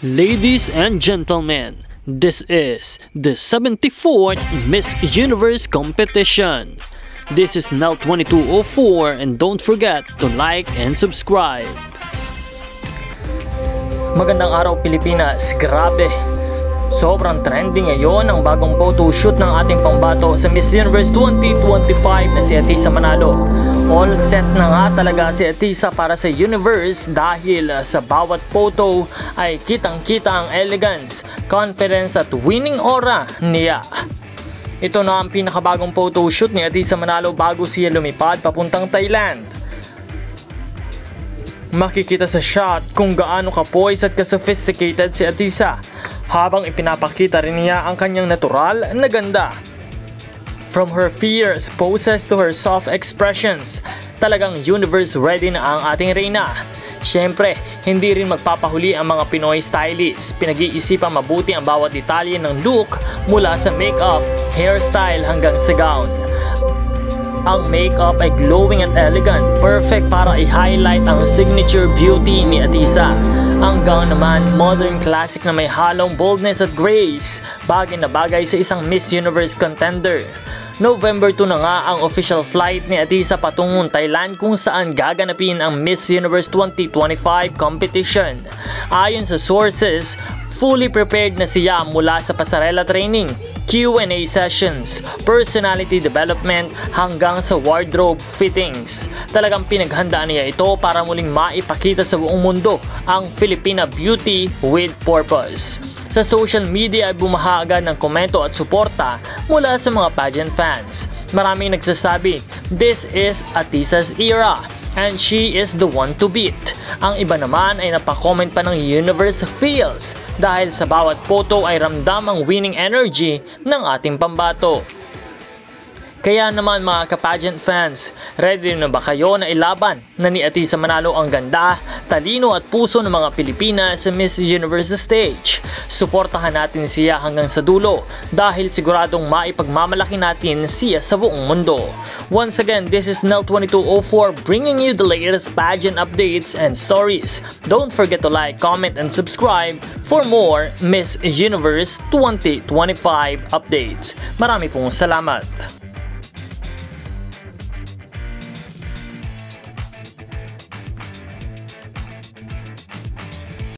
Ladies and gentlemen, this is the 74th Miss Universe competition. This is now 2204 and don't forget to like and subscribe. Magandang araw Pilipinas, grabe! Sobrang trending ngayon ang bagong photoshoot ng ating pambato sa Miss Universe 2025 na si Atisa Manalo. All set na nga talaga si Atisa para sa Universe dahil sa bawat photo ay kitang-kita ang elegance, confidence at winning aura niya. Ito na ang pinakabagong photoshoot ni Atisa Manalo bago siya lumipad papuntang Thailand. Makikita sa shot kung gaano ka-poised at ka-sophisticated si Atisa, habang ipinapakita rin niya ang kanyang natural na ganda. From her fierce poses to her soft expressions, talagang Universe ready na ang ating reyna. Siyempre, hindi rin magpapahuli ang mga Pinoy stylists. Pinag-iisipang mabuti ang bawat detalye ng look mula sa makeup, hairstyle hanggang sa gown. Ang makeup ay glowing at elegant, perfect para i-highlight ang signature beauty ni Atisa. Ang gown naman, modern classic na may halong boldness at grace, bagay na bagay sa isang Miss Universe contender. November 2 na nga ang official flight ni Atisa patungong Thailand kung saan gaganapin ang Miss Universe 2025 competition. Ayon sa sources, fully prepared na siya mula sa pasarela training, Q&A sessions, personality development hanggang sa wardrobe fittings. Talagang pinaghandaan niya ito para muling maipakita sa buong mundo ang Filipina beauty with purpose. Sa social media ay bumaha agad ng komento at suporta mula sa mga pageant fans. Maraming nagsasabi, "This is Atisa's era and she is the one to beat." Ang iba naman ay napakomment pa ng Universe feels dahil sa bawat photo ay ramdam ang winning energy ng ating pambato. Kaya naman mga ka-pageant fans, ready na ba kayo na ilaban na ni Atisa Manalo ang ganda, talino at puso ng mga Pilipina sa Miss Universe stage? Suportahan natin siya hanggang sa dulo dahil siguradong maipagmamalaki natin siya sa buong mundo. Once again, this is Nel 2204 bringing you the latest pageant updates and stories. Don't forget to like, comment, and subscribe for more Miss Universe 2025 updates. Marami pong salamat!